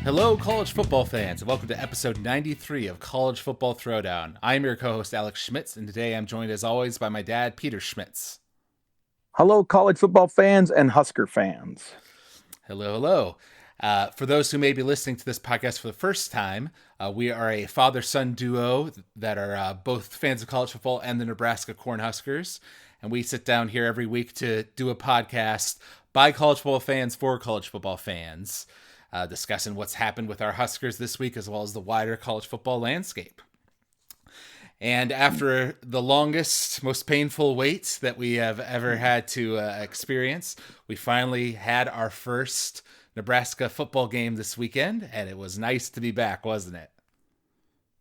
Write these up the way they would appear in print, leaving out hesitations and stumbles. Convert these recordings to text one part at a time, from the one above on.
Hello, college football fans, and welcome to episode 93 of College Football Throwdown. I'm your co-host, Alex Schmitz, and today I'm joined, as always, by my dad, Peter Schmitz. Hello, college football fans and Husker fans. Hello, hello. For those who may be listening to this podcast for the first time, we are a father-son duo that are both fans of college football and the Nebraska Cornhuskers, and we sit down here every week to do a podcast by college football fans for college football fans. Discussing what's happened with our Huskers this week, as well as the wider college football landscape. And after the longest, most painful wait that we have ever had to experience, we finally had our first Nebraska football game this weekend, and it was nice to be back, wasn't it?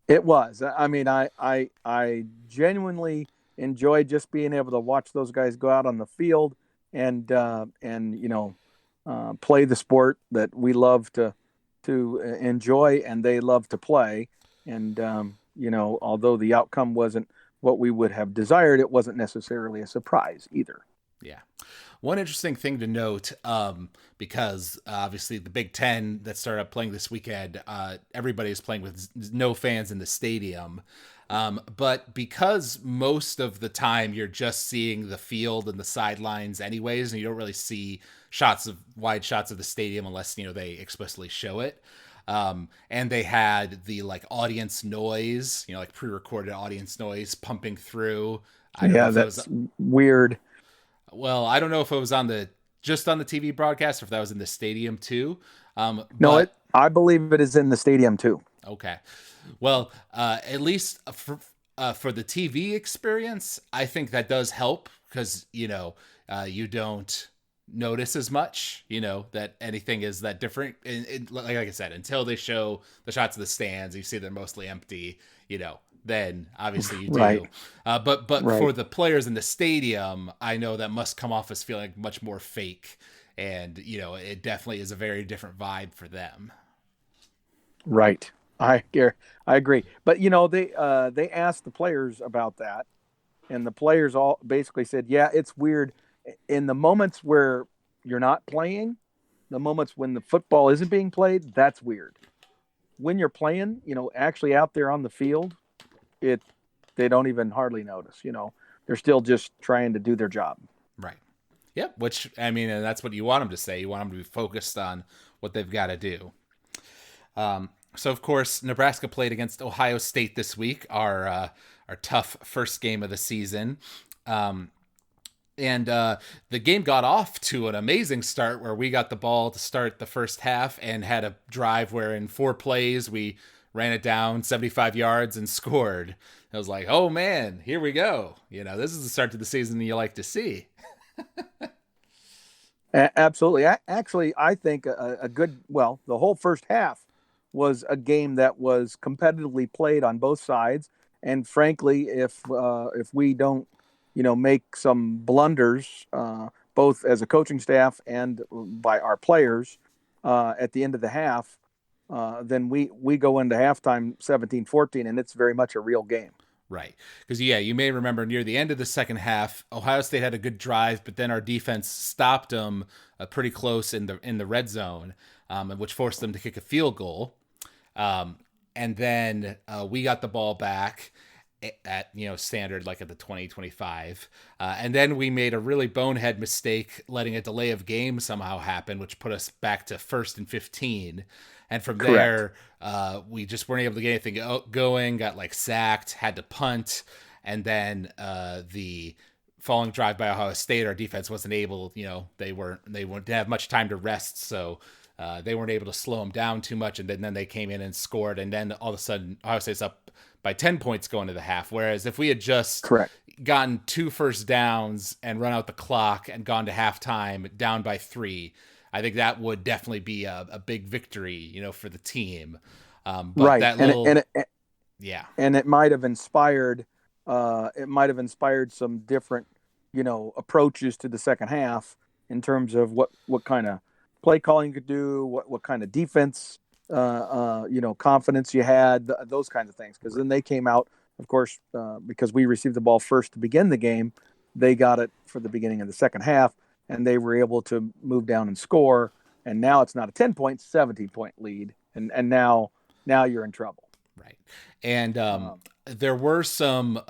It was. I mean, I genuinely enjoyed just being able to watch those guys go out on the field and play the sport that we love to enjoy and they love to play. And, although the outcome wasn't what we would have desired, it wasn't necessarily a surprise either. Yeah. One interesting thing to note, because obviously the Big Ten that started playing this weekend, everybody is playing with no fans in the stadium. But because most of the time you're just seeing the field and the sidelines anyways, and you don't really see wide shots of the stadium unless, they explicitly show it. And they had the audience noise, pre-recorded audience noise pumping through. That's weird. Well, I don't know if it was just on the TV broadcast or if that was in the stadium too. I believe it is in the stadium too. Okay. Well, at least for the TV experience, I think that does help because, you don't notice as much, that anything is that different. And like I said, until they show the shots of the stands, you see they're mostly empty, then obviously you do. Right. But Right. For the players in the stadium, I know that must come off as feeling much more fake. And, it definitely is a very different vibe for them. Right. I agree. But, they asked the players about that, and the players all basically said, yeah, it's weird. In the moments where you're not playing, the moments when the football isn't being played, that's weird. When you're playing, actually out there on the field, they don't even hardly notice, they're still just trying to do their job. Right. Yep. Which, and that's what you want them to say. You want them to be focused on what they've got to do. So, of course, Nebraska played against Ohio State this week, our tough first game of the season. And the game got off to an amazing start where we got the ball to start the first half and had a drive where in 4 plays we ran it down 75 yards and scored. I was like, oh, man, here we go. This is the start to the season you like to see. Absolutely. I think the whole first half was a game that was competitively played on both sides. And frankly, if we don't, make some blunders, both as a coaching staff and by our players at the end of the half, then we go into halftime 17-14, and it's very much a real game. Right. Because, you may remember near the end of the second half, Ohio State had a good drive, but then our defense stopped them pretty close in the red zone, which forced them to kick a field goal. And then we got the ball back at standard, like at the 20-25. And then we made a really bonehead mistake letting a delay of game somehow happen, which put us back to 1st and 15. And from Correct. there, we just weren't able to get anything going, got sacked, had to punt. And then the following drive by Ohio State, our defense wasn't able, they didn't have much time to rest. So they weren't able to slow them down too much. And then they came in and scored. And then all of a sudden, Ohio State's up by 10 points going to the half. Whereas if we had just gotten 2 first downs and run out the clock and gone to halftime down by 3, I think that would definitely be a big victory, for the team. But right. That and it might have inspired some different, approaches to the second half in terms of what kind of play calling you could do, what kind of defense, confidence you had, those kinds of things. Because then they came out, of course, because we received the ball first to begin the game, they got it for the beginning of the second half, and they were able to move down and score. And now it's not a 10-point, 17-point lead, and now you're in trouble. Right. And Um, there were some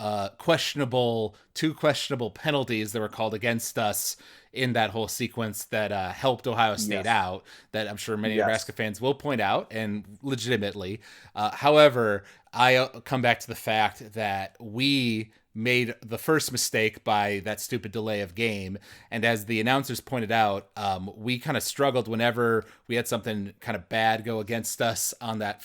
two questionable penalties that were called against us in that whole sequence that helped Ohio State yes, out, that I'm sure many Nebraska yes, fans will point out, and legitimately. However, I come back to the fact that we made the first mistake by that stupid delay of game. And as the announcers pointed out, we kind of struggled whenever we had something kind of bad go against us on that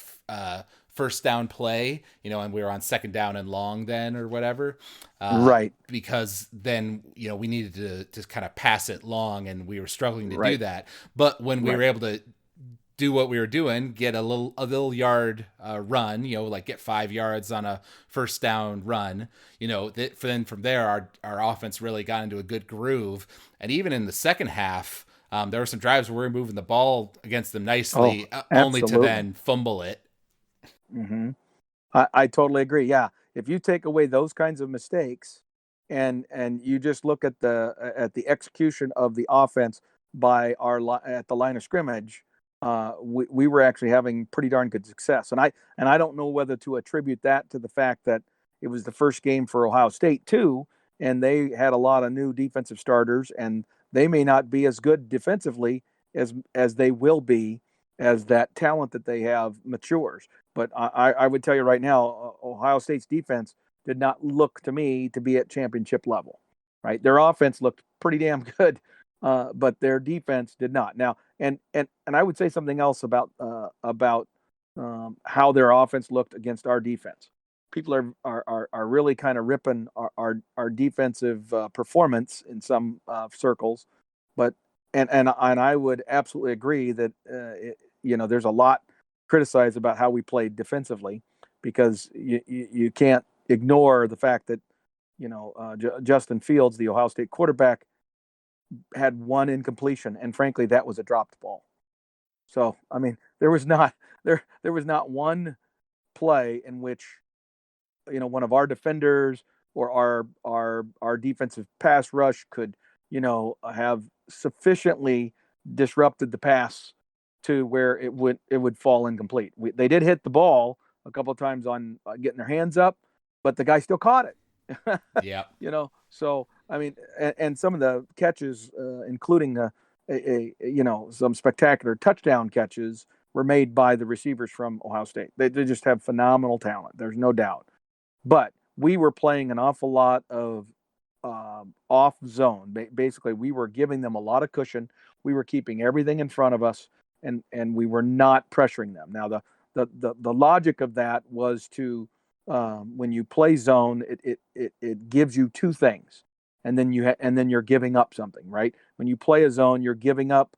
first down play, and we were on second down and long then or whatever, right, because then, we needed to kind of pass it long and we were struggling to do right, that. But when we were right, able to do what we were doing, get a little yard run, like get 5 yards on a first down run, then from there, our offense really got into a good groove. And even in the second half, there were some drives where we were moving the ball against them oh, nicely, only to absolutely. then fumble it. Hmm. I totally agree. Yeah, if you take away those kinds of mistakes, and you just look at the execution of the offense by at the line of scrimmage, we were actually having pretty darn good success. And I don't know whether to attribute that to the fact that it was the first game for Ohio State too, and they had a lot of new defensive starters, and they may not be as good defensively as they will be as that talent that they have matures. But I would tell you right now, Ohio State's defense did not look to me to be at championship level. Right, their offense looked pretty damn good, but their defense did not. Now, and I would say something else about how their offense looked against our defense. People are really kind of ripping our defensive performance in some circles, but and I would absolutely agree that there's a lot criticized about how we played defensively, because you can't ignore the fact that Justin Fields, the Ohio State quarterback, had one incompletion, and frankly, that was a dropped ball. So I mean, there was not one play in which one of our defenders or our defensive pass rush could have sufficiently disrupted the pass to where it would fall incomplete. They did hit the ball a couple of times on getting their hands up, but the guy still caught it. Yeah. So I mean, and some of the catches, including some spectacular touchdown catches, were made by the receivers from Ohio State. They just have phenomenal talent. There's no doubt. But we were playing an awful lot of off zone. Basically, we were giving them a lot of cushion. We were keeping everything in front of us, and we were not pressuring them. Now, the logic of that was to when you play zone, it gives you two things, and then you're giving up something, right? When you play a zone, you're giving up,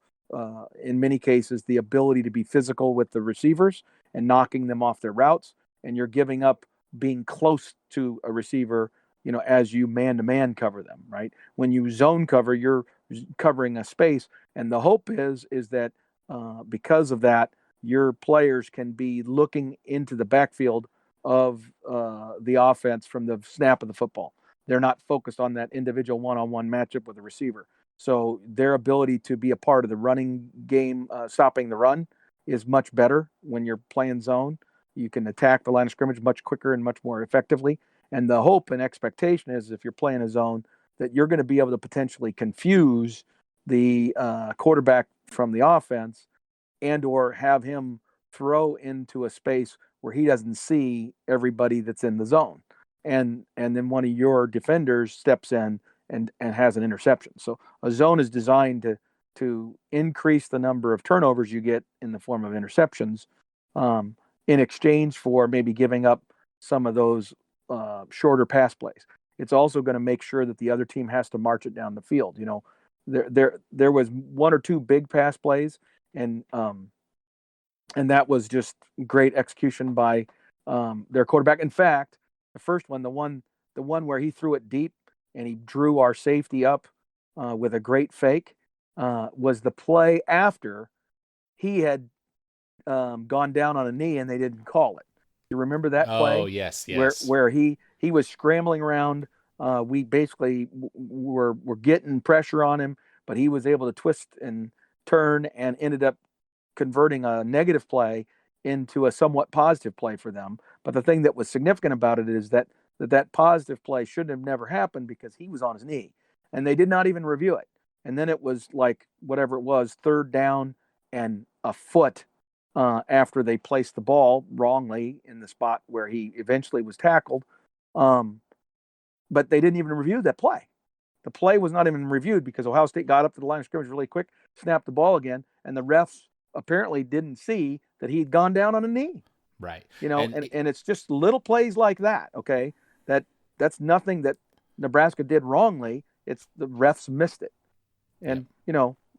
in many cases, the ability to be physical with the receivers and knocking them off their routes, and you're giving up being close to a receiver, as you man-to-man cover them, right? When you zone cover, you're covering a space, and the hope is that because of that, your players can be looking into the backfield of the offense from the snap of the football. They're not focused on that individual one-on-one matchup with the receiver. So their ability to be a part of the running game, stopping the run, is much better when you're playing zone. You can attack the line of scrimmage much quicker and much more effectively. And the hope and expectation is, if you're playing a zone, that you're going to be able to potentially confuse the quarterback from the offense, and or have him throw into a space where he doesn't see everybody that's in the zone. And then one of your defenders steps in and has an interception. So a zone is designed to increase the number of turnovers you get in the form of interceptions, um, in exchange for maybe giving up some of those shorter pass plays. It's also going to make sure that the other team has to march it down the field. There was one or two big pass plays, and that was just great execution by their quarterback. In fact, the first one, the one where he threw it deep and he drew our safety up with a great fake, was the play after he had gone down on a knee and they didn't call it. You remember that Oh, play yes, where yes. where he was scrambling around We basically were getting pressure on him, but he was able to twist and turn and ended up converting a negative play into a somewhat positive play for them. But the thing that was significant about it is that positive play shouldn't have never happened because he was on his knee, and they did not even review it. And then it was like whatever it was, third down and a foot after they placed the ball wrongly in the spot where he eventually was tackled. Um, but they didn't even review that play. The play was not even reviewed because Ohio State got up to the line of scrimmage really quick, snapped the ball again, and the refs apparently didn't see that he'd gone down on a knee. Right. And And and it's just little plays like that, okay? That that's nothing that Nebraska did wrongly. It's the refs missed it. yeah. And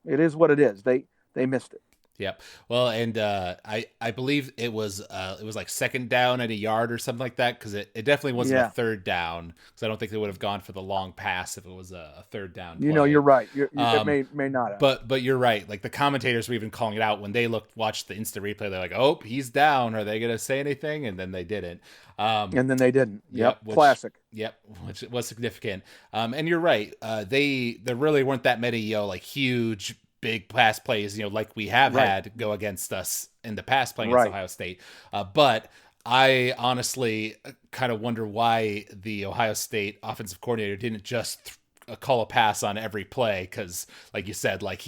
it is what it is. They missed it. Yep. Well, and I believe it was like second down at a yard or something like that, because it definitely wasn't a Yeah. third down, because I don't think they would have gone for the long pass if it was a third down You're play. right. It Um, may not have. but you're right. Like the commentators were even calling it out when they watched the instant replay. They're like, "Oh, he's down. Are they gonna say anything?" And then they didn't. Um, And then they didn't. yep. Yep. Classic. Yep, which was significant. And you're right. There really weren't that many like huge big pass plays, like we have Right. had go against us in the past playing against Right. Ohio State. But I honestly kind of wonder why the Ohio State offensive coordinator didn't just call a pass on every play, because, like you said, like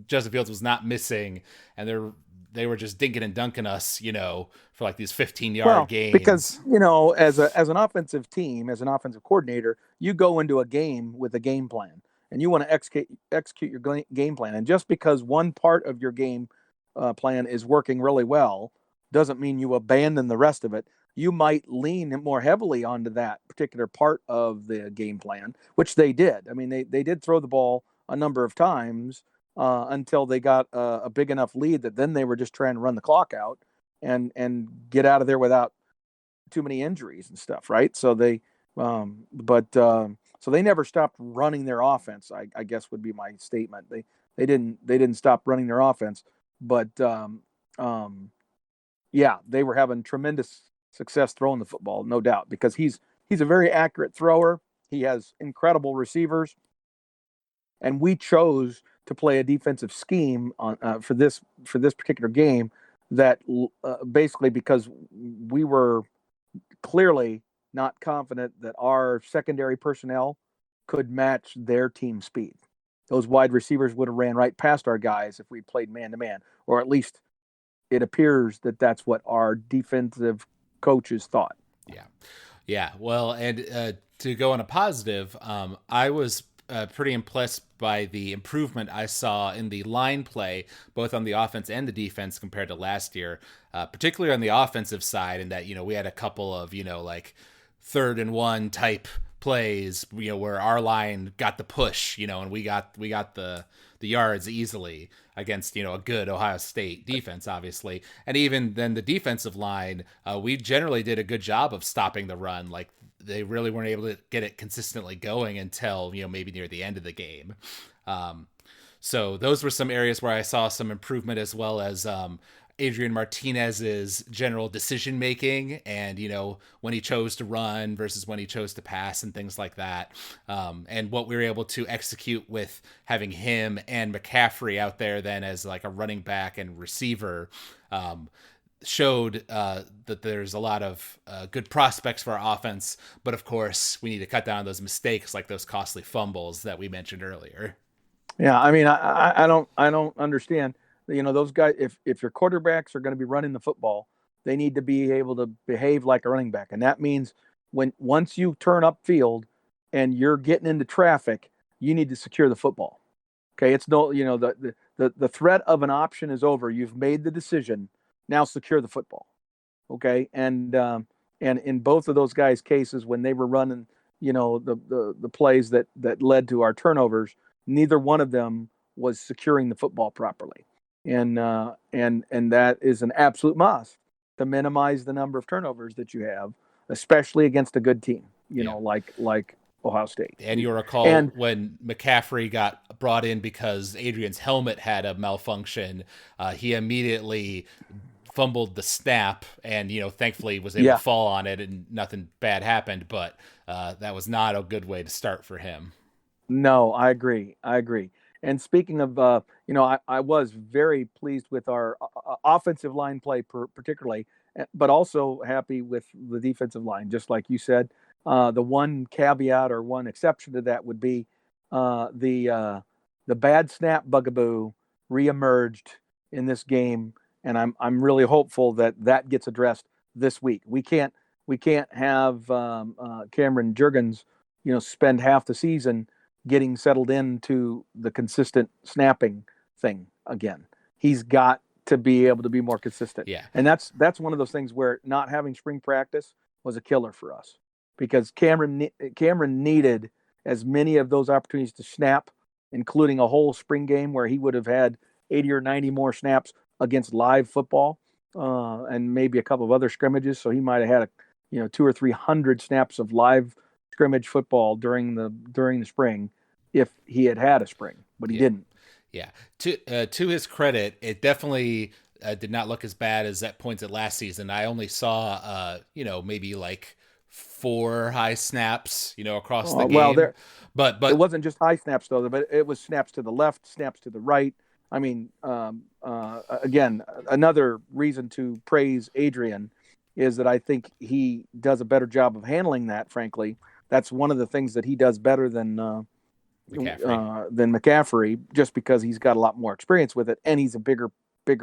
Justin Fields was not missing, and they were just dinking and dunking us, for like these 15-yard Well, because gains. as an offensive team, as an offensive coordinator, you go into a game with a game plan, and you want to execute your game plan. And just because one part of your game plan is working really well, doesn't mean you abandon the rest of it. You might lean more heavily onto that particular part of the game plan, which they did. I mean, they did throw the ball a number of times until they got a big enough lead that then they were just trying to run the clock out and get out of there without too many injuries and stuff, right? So so they never stopped running their offense. I guess would be my statement. They didn't stop running their offense, but um, yeah, they were having tremendous success throwing the football, no doubt, because he's a very accurate thrower. He has incredible receivers, and we chose to play a defensive scheme on for this particular game that basically because we were clearly not confident that our secondary personnel could match their team speed. Those wide receivers would have ran right past our guys if we played man to man, or at least it appears that that's what our defensive coaches thought. Yeah. Yeah. Well, and to go on a positive, I was pretty impressed by the improvement I saw in the line play, both on the offense and the defense compared to last year, particularly on the offensive side, in that, we had a couple of, like 3rd and 1 type plays, where our line got the push, and we got the yards easily against, a good Ohio State defense, obviously. And even then the defensive line, we generally did a good job of stopping the run. Like they really weren't able to get it consistently going until, maybe near the end of the game. So those were some areas where I saw some improvement, as well as Adrian Martinez's general decision making, and when he chose to run versus when he chose to pass and things like that, and what we were able to execute with having him and McCaffrey out there then as like a running back and receiver, showed that there's a lot of good prospects for our offense. But of course, we need to cut down on those mistakes, like those costly fumbles that we mentioned earlier. Yeah, I mean, I don't understand. Those guys. If your quarterbacks are going to be running the football, they need to be able to behave like a running back, and that means once you turn upfield and you're getting into traffic, you need to secure the football. Okay, it's no, the threat of an option is over. You've made the decision. Now secure the football. Okay, and in both of those guys' cases, when they were running, the plays that led to our turnovers, neither one of them was securing the football properly, and that is an absolute must to minimize the number of turnovers that you have, especially against a good team, Yeah. like Ohio State. And you'll recall And when McCaffrey got brought in because Adrian's helmet had a malfunction, he immediately fumbled the snap, and thankfully was able to Yeah. fall on it, and nothing bad happened. But that was not a good way to start for him. No, I agree. I agree. And speaking of, I was very pleased with our offensive line play, particularly, but also happy with the defensive line. Just like you said, the one caveat or one exception to that would be uh, the uh, the bad snap bugaboo reemerged in this game, and I'm really hopeful that that gets addressed this week. We can't have Cameron Jurgens, spend half the season getting settled into the consistent snapping thing again. He's got to be able to be more consistent. Yeah. And that's one of those things where not having spring practice was a killer for us because Cameron needed as many of those opportunities to snap, including a whole spring game where he would have had 80 or 90 more snaps against live football, and maybe a couple of other scrimmages. So he might have had two or 300 snaps of live scrimmage football during the spring if he had a spring, but he didn't. Yeah. To his credit, it definitely did not look as bad as at points at last season. I only saw maybe like 4 high snaps across the Well, game. there But it wasn't just high snaps though, but it was snaps to the left, snaps to the right. I mean, again, another reason to praise Adrian is that I think he does a better job of handling that. Frankly, that's one of the things that he does better than McCaffrey, just because he's got a lot more experience with it, and he's a bigger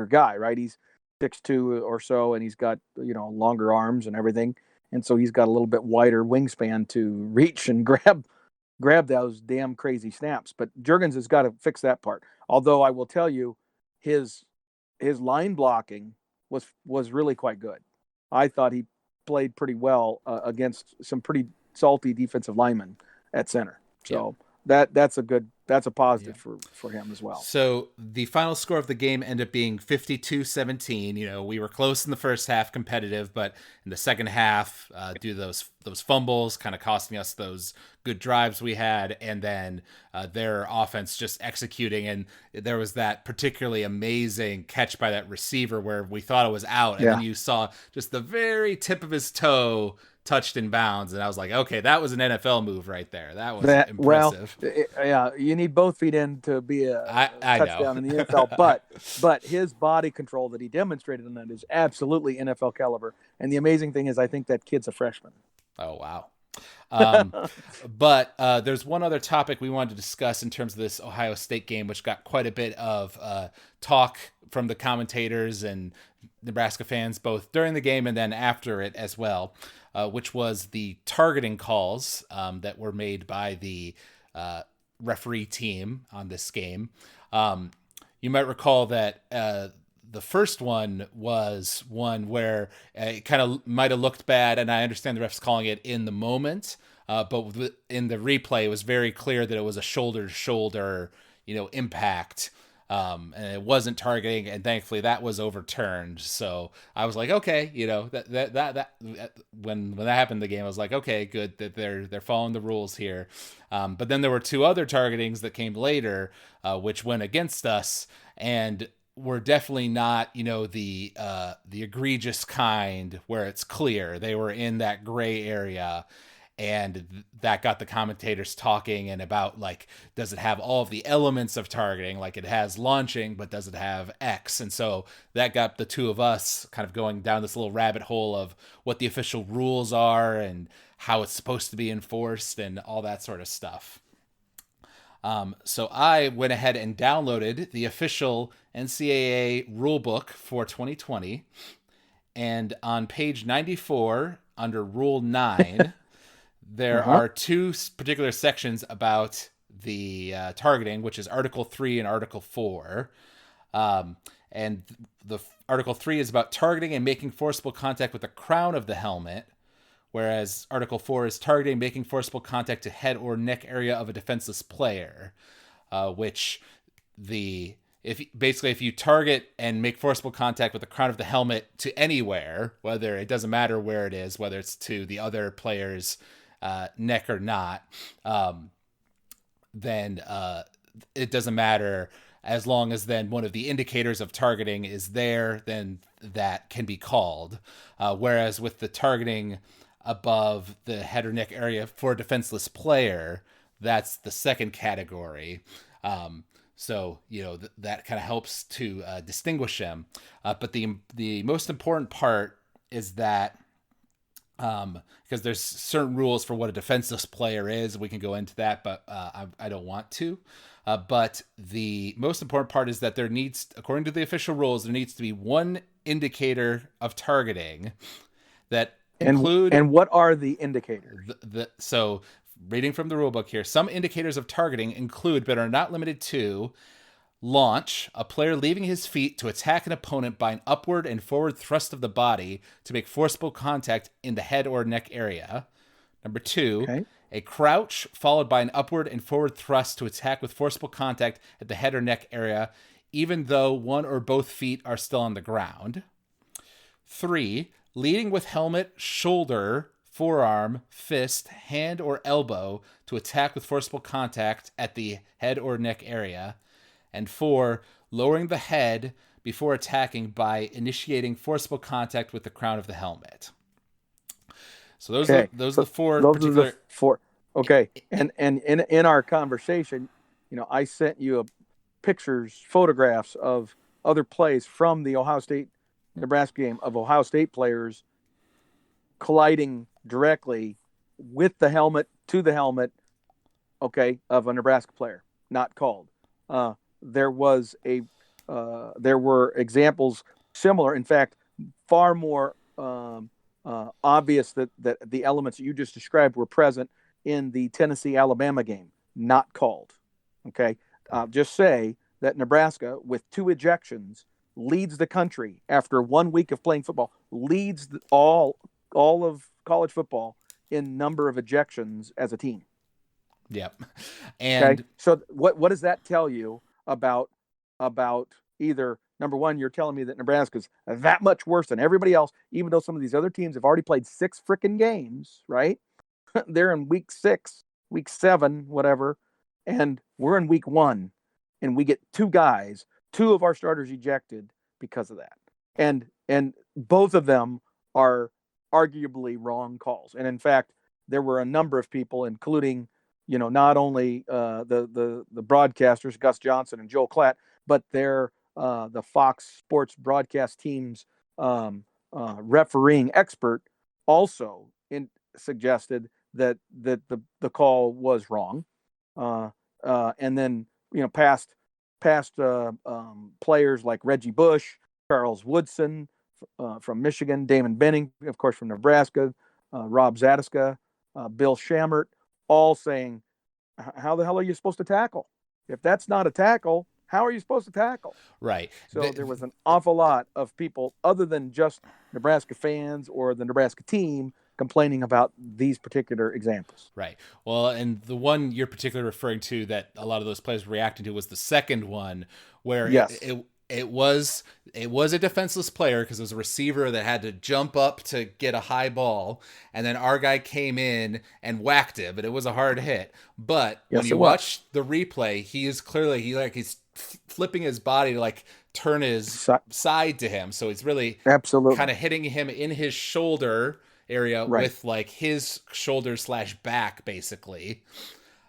guy, right? He's 6'2" or so, and he's got longer arms and everything, and so he's got a little bit wider wingspan to reach and grab those damn crazy snaps. But Jurgens has got to fix that part. Although I will tell you, his line blocking was really quite good. I thought he played pretty well against some pretty salty defensive linemen at center. So that's a positive for him as well. So the final score of the game ended up being 52-17. We were close in the first half, competitive, but in the second half, due to those fumbles, kind of costing us those good drives we had, and then their offense just executing. And there was that particularly amazing catch by that receiver where we thought it was out, and then you saw just the very tip of his toe touched in bounds, and I was like, okay, that was an NFL move right there. That was impressive. Well, you need both feet in to be a touchdown in the NFL, but his body control that he demonstrated in that is absolutely NFL caliber. And the amazing thing is, I think that kid's a freshman. Oh, wow. But there's one other topic we wanted to discuss in terms of this Ohio State game, which got quite a bit of talk from the commentators and Nebraska fans, both during the game and then after it as well, which was the targeting calls that were made by the referee team on this game. You might recall that the first one was one where it kind of might have looked bad, and I understand the refs calling it in the moment, but in the replay, it was very clear that it was a shoulder-to-shoulder, impact, and it wasn't targeting, and thankfully that was overturned. So I was like, okay, that when that happened in the game, I was like, okay, good that they're following the rules here. But then there were 2 other targetings that came later, which went against us, and were definitely not, the egregious kind where it's clear. They were in that gray area, and that got the commentators talking and about, like, does it have all of the elements of targeting? Like, it has launching, but does it have X? And so that got the 2 of us kind of going down this little rabbit hole of what the official rules are and how it's supposed to be enforced and all that sort of stuff. So I went ahead and downloaded the official NCAA rulebook for 2020. And on page 94, under Rule 9, there are 2 particular sections about the targeting, which is Article 3 and Article 4. And the Article 3 is about targeting and making forcible contact with the crown of the helmet, whereas Article 4 is targeting, making forcible contact to head or neck area of a defenseless player, which if you target and make forcible contact with the crown of the helmet to anywhere, whether it doesn't matter where it is, whether it's to the other player's neck or not, then it doesn't matter as long as then one of the indicators of targeting is there, then that can be called. Whereas with the targeting above the head or neck area for a defenseless player, that's the second category. So that kind of helps to distinguish them. But the most important part is that because there's certain rules for what a defenseless player is. We can go into that, but I don't want to. But the most important part is that there needs, according to the official rules, there needs to be one indicator of targeting that include. And what are the indicators? So, reading from the rule book here, some indicators of targeting include, but are not limited to, launch, a player leaving his feet to attack an opponent by an upward and forward thrust of the body to make forcible contact in the head or neck area. Number 2, Okay. a crouch followed by an upward and forward thrust to attack with forcible contact at the head or neck area, even though one or both feet are still on the ground. 3, leading with helmet, shoulder, forearm, fist, hand, or elbow to attack with forcible contact at the head or neck area. And 4, lowering the head before attacking by initiating forcible contact with the crown of the helmet. So those are the four particular. Are the four. Okay, and in our conversation, I sent you photographs of other plays from the Ohio State Nebraska game of Ohio State players colliding directly with the helmet to the helmet, of a Nebraska player, not called. There were examples similar. In fact, far more obvious that the elements that you just described were present in the Tennessee-Alabama game, not called. Okay, just say that Nebraska, with 2 ejections, leads the country after 1 week of playing football, leads all of college football in number of ejections as a team. Yep. And so what does that tell you about either, number one, you're telling me that Nebraska's that much worse than everybody else, even though some of these other teams have already played 6 freaking games, right? They're in week 6, week 7, whatever, and we're in week 1, and we get 2 of our starters ejected because of that. And both of them are arguably wrong calls. And in fact, there were a number of people, including not only the broadcasters, Gus Johnson and Joel Klatt, but they're the Fox Sports broadcast team's refereeing expert also suggested that the call was wrong. And then past players like Reggie Bush, Charles Woodson from Michigan, Damon Benning, of course, from Nebraska, Rob Zadiska, Bill Shammert, all saying, how the hell are you supposed to tackle? If that's not a tackle, how are you supposed to tackle? Right. So there was an awful lot of people, other than just Nebraska fans or the Nebraska team, complaining about these particular examples. Right. Well, and the one you're particularly referring to that a lot of those players reacted to was the second one, where it was a defenseless player because it was a receiver that had to jump up to get a high ball, and then our guy came in and whacked him, and it was a hard hit. But when you watch the replay, he is clearly he's flipping his body to turn his side to him, so he's really absolutely kind of hitting him in his shoulder area with his shoulder / back basically.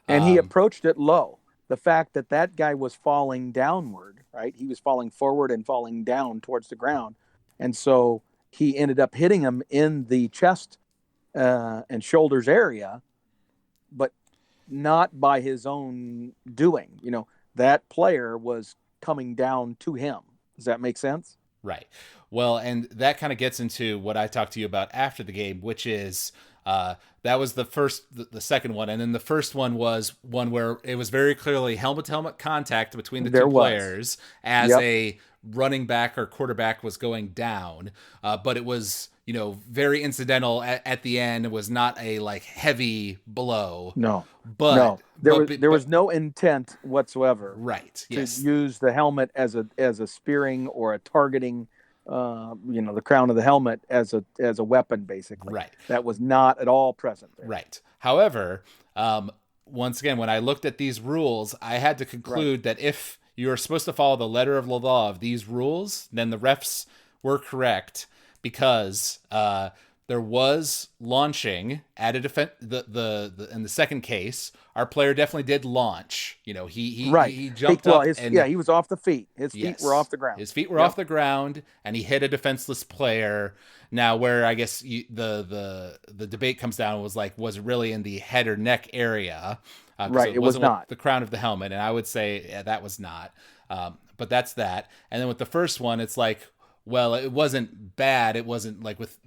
And he approached it low. The fact that guy was falling downward, right? He was falling forward and falling down towards the ground. And so he ended up hitting him in the chest and shoulders area, but not by his own doing. That player was coming down to him. Does that make sense? Right. Well, and that kind of gets into what I talked to you about after the game, which is that was the second one. And then the first one was one where it was very clearly helmet-to-helmet contact between the two players as a running back or quarterback was going down. But it was, very incidental at the end. It was not a heavy blow. No. But there was no intent whatsoever. Right. To use the helmet as a spearing or a targeting, the crown of the helmet as a weapon, basically. Right. That was not at all present there. Right. However, once again, when I looked at these rules, I had to conclude that if you are supposed to follow the letter of the law of these rules, then the refs were correct because there was launching at a defense. The in the second case, our player definitely did launch. Right. He jumped up and He was off the feet. His feet were yes, off the ground. his feet were Yep. off the ground, and he hit a defenseless player. Now, where I guess the debate comes down was it really in the head or neck area? Because Right. it It was wasn't not. the crown of the helmet, and I would say that was not. But that's that. And then with the first one, it's like, well, it wasn't bad. It wasn't like with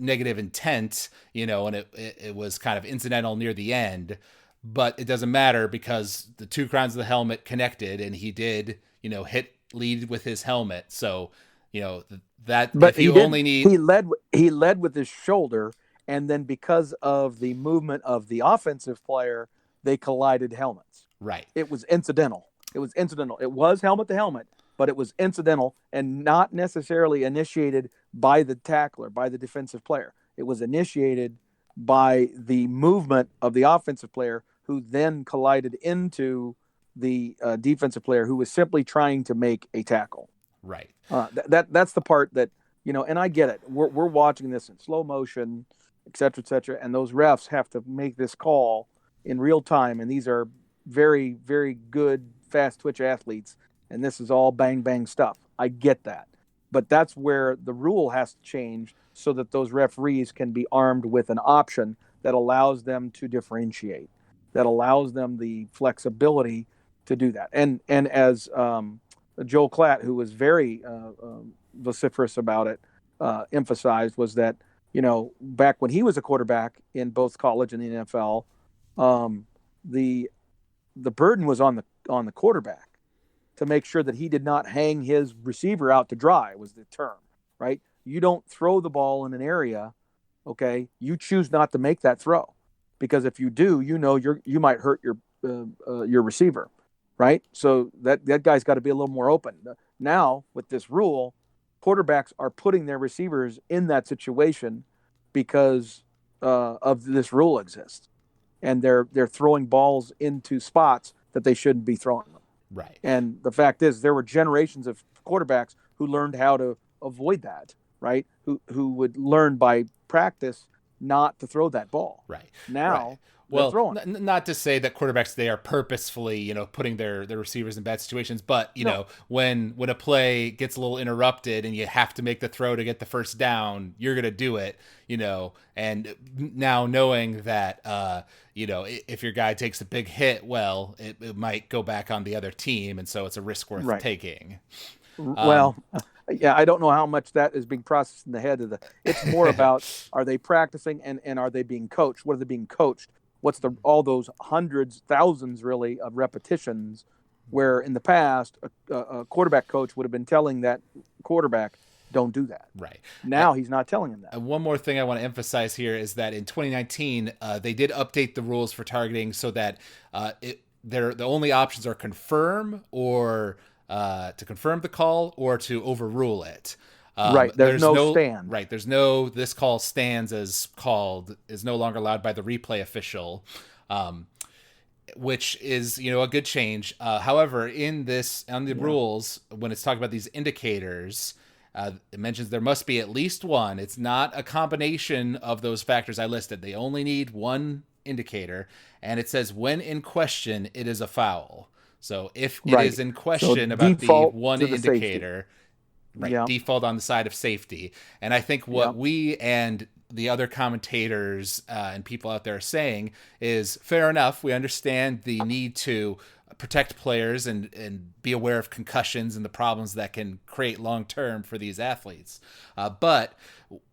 negative intent, and it was kind of incidental near the end. But it doesn't matter because the two crowns of the helmet connected, and he did, hit lead with his helmet. So, that But if you he only didn't. need He led with his shoulder, and then because of the movement of the offensive player, they collided helmets. right, It was incidental. It was incidental. It was helmet to helmet, but it was incidental and not necessarily initiated by the tackler, by the defensive player. It was initiated by the movement of the offensive player, who then collided into the defensive player, who was simply trying to make a tackle. right, That's the part that, and I get it. We're watching this in slow motion, et cetera, and those refs have to make this call in real time, and these are very, very good fast twitch athletes, and this is all bang bang stuff. I get that, but that's where the rule has to change so that those referees can be armed with an option that allows them to differentiate, that allows them the flexibility to do that. And as Joel Klatt, who was very vociferous about it, emphasized, was that, back when he was a quarterback in both college and the NFL, the burden was on the quarterback to make sure that he did not hang his receiver out to dry, was the term, right? You don't throw the ball in an area, okay? You choose not to make that throw, because if you do, you might hurt your receiver, right? So that guy's got to be a little more open. Now with this rule, quarterbacks are putting their receivers in that situation because of this rule exists, and they're throwing balls into spots that they shouldn't be throwing them. right. And the fact is, there were generations of quarterbacks who learned how to avoid that, right? Who would learn by practice not to throw that ball. Right. Now, Right. Well, throwing. not to say that quarterbacks they are purposefully, putting their receivers in bad situations, but No. when a play gets a little interrupted and you have to make the throw to get the first down, you're gonna do it, And now knowing that, if your guy takes a big hit, well, it might go back on the other team, and so it's a risk worth Right. taking. Well, yeah, I don't know how much that is being processed in the head of the. It's more about, are they practicing, and are they being coached? What are they being coached? What's all those hundreds, thousands, really, of repetitions, where in the past a quarterback coach would have been telling that quarterback, don't do that. Right. Now he's not telling him that. One more thing I want to emphasize here is that in 2019, they did update the rules for targeting so that the only options are confirm or to confirm the call or to overrule it. Right. There's no stand. Right. There's this call stands as called is no longer allowed by the replay official, which is, a good change. However, on the rules, when it's talking about these indicators, it mentions there must be at least one. It's not a combination of those factors I listed. They only need one indicator, and it says when in question, it is a foul. So if it is in question about the one indicator, right, default on the side of safety. And I think what we and the other commentators and people out there are saying is fair enough. We understand the need to protect players and be aware of concussions and the problems that can create long-term for these athletes. But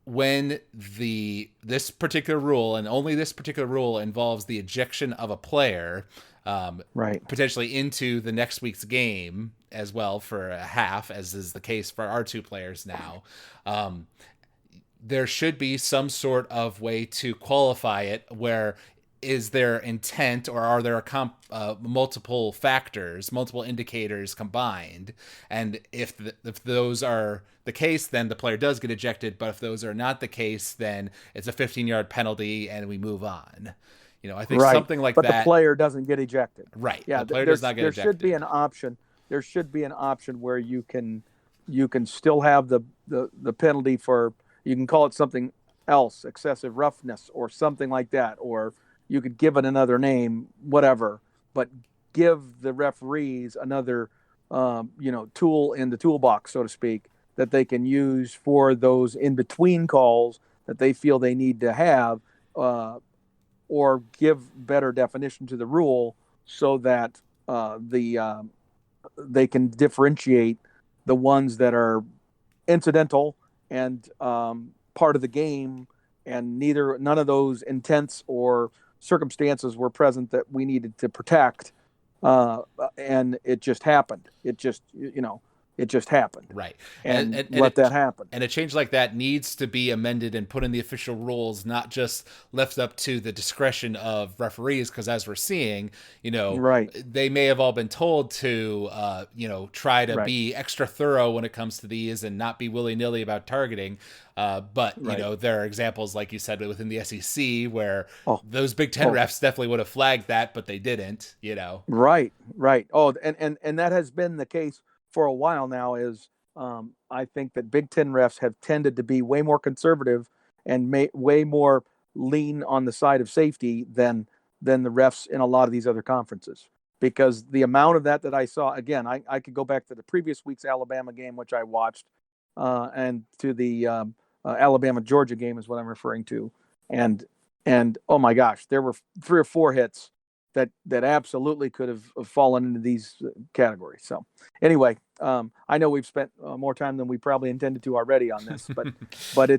when this particular rule, and only this particular rule, involves the ejection of a player, potentially into the next week's game as well for a half, as is the case for our two players now, there should be some sort of way to qualify it where is there intent or are there multiple factors, multiple indicators combined? And if those are the case, then the player does get ejected. But if those are not the case, then it's a 15-yard penalty and we move on. I think something like that. But the player doesn't get ejected. Right. Yeah, the player does not get ejected. There should be an option there should be an option where you can still have the penalty for, you can call it something else, excessive roughness or something like that, or you could give it another name, whatever, but give the referees another tool in the toolbox, so to speak, that they can use for those in between calls that they feel they need to have, uh, or give better definition to the rule so that they can differentiate the ones that are incidental and part of the game, and none of those intents or circumstances were present that we needed to protect, and it just happened. It just happened, Right. And and and, and let that it happen. and a change like that needs to be amended and put in the official rules, not just left up to the discretion of referees. Because as we're seeing, Right, they may have all been told to, try to right, be extra thorough when it comes to these and not be willy nilly about targeting. But right. there are examples, like you said, within the SEC where Oh, those Big Ten oh, refs definitely would have flagged that, but they didn't. right, right. Oh, and that has been the case for a while now. Is I think that Big Ten refs have tended to be way more conservative and way more lean on the side of safety than the refs in a lot of these other conferences. Because the amount of that I saw, again, I could go back to the previous week's Alabama game, which I watched, and to the Alabama Georgia game is what I'm referring to, and and oh my gosh, there were 3 or 4 hits that absolutely could have fallen into these categories. So anyway, I know we've spent more time than we probably intended to already on this, but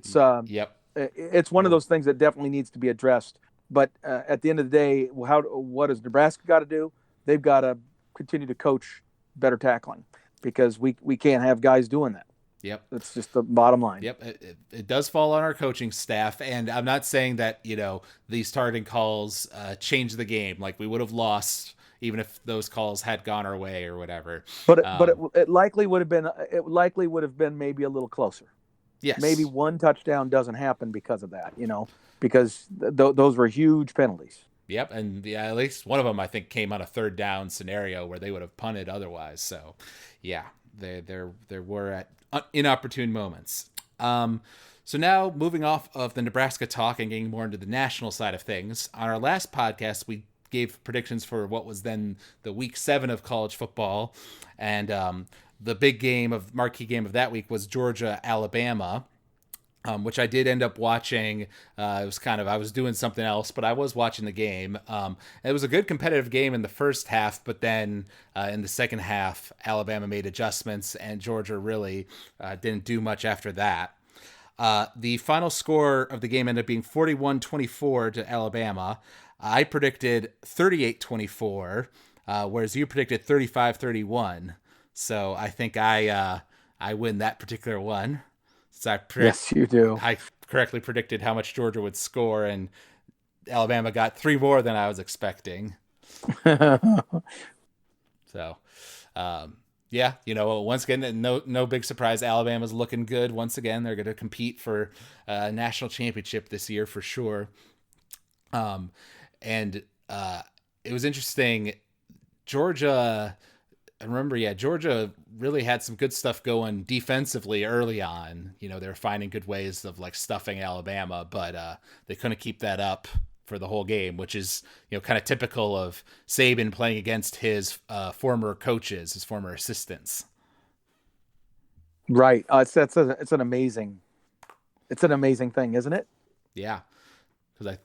Yep. it's one of those things that definitely needs to be addressed. But at the end of the day, what does Nebraska got to do? They've got to continue to coach better tackling, because we can't have guys doing that. Yep. That's just the bottom line. Yep, it does fall on our coaching staff, and I'm not saying that these targeting calls change the game. Like, we would have lost even if those calls had gone our way or whatever. But it likely would have been maybe a little closer. Maybe Yes. one touchdown doesn't happen because of that, because those were huge penalties. Yep, and yeah, at least one of them I think came on a third down scenario where they would have punted otherwise. So, yeah, there were at inopportune moments. So now moving off of the Nebraska talk and getting more into the national side of things. On our last podcast, we gave predictions for what was then the week 7 of college football, and the big marquee game of that week was Georgia Alabama. Which I did end up watching. It was I was doing something else, but I was watching the game. It was a good competitive game in the first half, but then in the second half, Alabama made adjustments, and Georgia really didn't do much after that. The final score of the game ended up being 41-24 to Alabama. I predicted 38-24, whereas you predicted 35-31. So I think I win that particular one. So Yes, you do. I correctly predicted how much Georgia would score, and Alabama got 3 more than I was expecting. So, yeah, once again, no big surprise. Alabama's looking good once again. They're going to compete for a national championship this year for sure. And it was interesting. Georgia. I remember, yeah, Georgia really had some good stuff going defensively early on. They were finding good ways of stuffing Alabama, but they couldn't keep that up for the whole game, which is kind of typical of Saban playing against his former coaches, his former assistants. Right. It's an amazing thing, isn't it? Yeah, because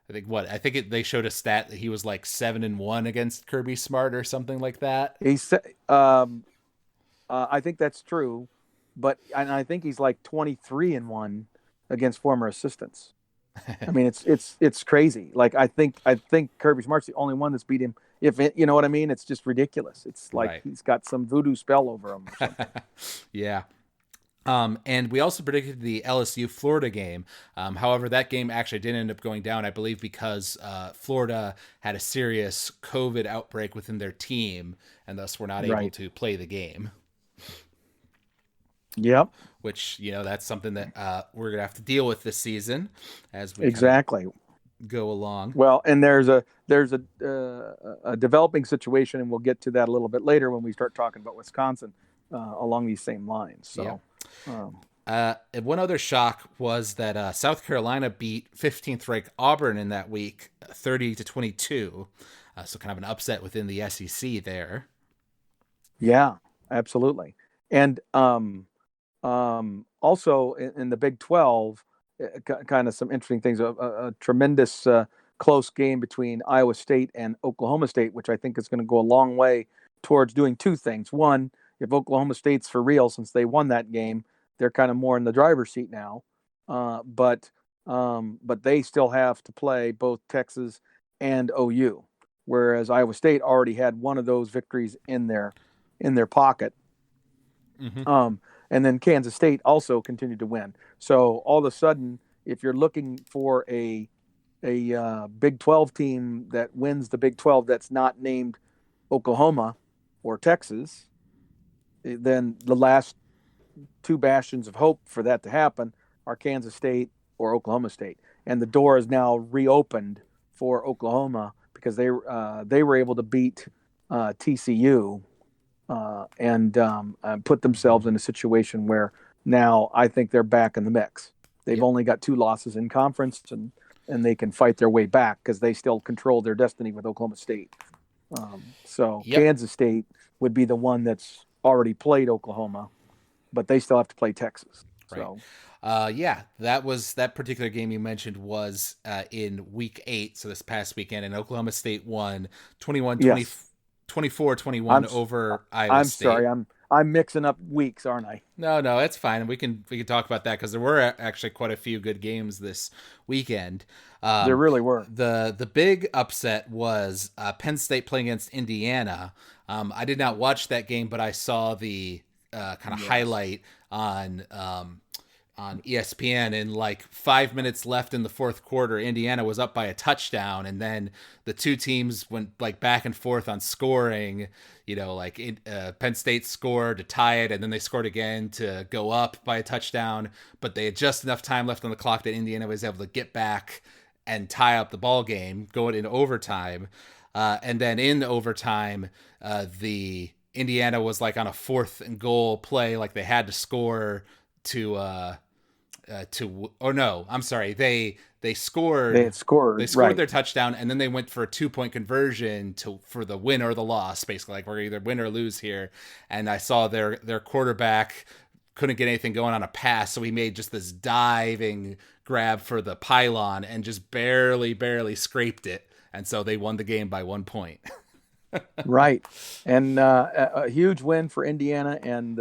they showed a stat that he was 7-1 against Kirby Smart or something like that. He said, I think that's true, and I think he's like 23-1 against former assistants. I mean, it's crazy. Like, I think Kirby Smart's the only one that's beat him. If it, you know what I mean, it's just ridiculous. It's like Right. he's got some voodoo spell over him or something. Yeah. And we also predicted the LSU Florida game. However, that game actually didn't end up going down, I believe, because Florida had a serious COVID outbreak within their team, and thus were not able Right. to play the game. Yep. Which that's something that we're gonna have to deal with this season, as we kind of Exactly. go along. Well, and there's a developing situation, and we'll get to that a little bit later when we start talking about Wisconsin along these same lines. Yep. So, um, And one other shock was that South Carolina beat 15th ranked Auburn in that week, 30-22. So kind of an upset within the SEC there. yeah, absolutely. And also in the Big 12, kind of some interesting things. A tremendous close game between Iowa State and Oklahoma State, which I think is going to go a long way towards doing two things. One, if Oklahoma State's for real, since they won that game, they're kind of more in the driver's seat now. But they still have to play both Texas and OU, whereas Iowa State already had one of those victories in their pocket. Mm-hmm. And then Kansas State also continued to win. So all of a sudden, if you're looking for a Big 12 team that wins the Big 12 that's not named Oklahoma or Texas, then the last two bastions of hope for that to happen are Kansas State or Oklahoma State, and the door is now reopened for Oklahoma because they were able to beat TCU and put themselves in a situation where now I think they're back in the mix. They've Yep. only got two losses in conference, and they can fight their way back because they still control their destiny with Oklahoma State. So Yep. Kansas State would be the one that's already played Oklahoma, but they still have to play Texas. Right. So Yeah, that particular game you mentioned was in week 8, so this past weekend, and Oklahoma State won 21 20, yes, 24-21 I'm over Iowa I'm State. sorry, I'm mixing up weeks, aren't I? No, it's fine. We can talk about that because there were actually quite a few good games this weekend. There Um, really were. the big upset was Penn State playing against Indiana. I did not watch that game, but I saw the kind of Yes. highlight on ESPN, and like 5 minutes left in the fourth quarter, Indiana was up by a touchdown, and then the two teams went like back and forth on scoring. Like Penn State scored to tie it, and then they scored again to go up by a touchdown, but they had just enough time left on the clock that Indiana was able to get back and tie up the ball game, going in overtime. And then in overtime, the Indiana was like on a fourth and goal play, like they had to score to oh no, I'm sorry, they They scored had scored, their right. touchdown, and then they went for a 2-point conversion for the win or the loss, basically, like we're either win or lose here. And I saw their quarterback couldn't get anything going on a pass, so he made just this diving grab for the pylon and just barely scraped it, and so they won the game by 1 point. Right. And a huge win for Indiana. And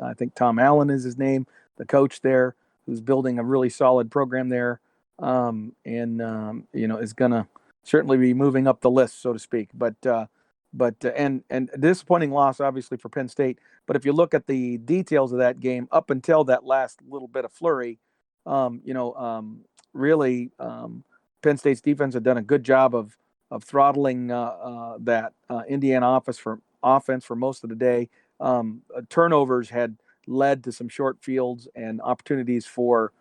I think Tom Allen is his name, the coach there, who's building a really solid program there. And is going to certainly be moving up the list, so to speak. And a disappointing loss, obviously, for Penn State. But if you look at the details of that game, up until that last little bit of flurry, um, you know, um, really, Penn State's defense had done a good job of throttling that Indiana offense for most of the day. Turnovers had led to some short fields and opportunities for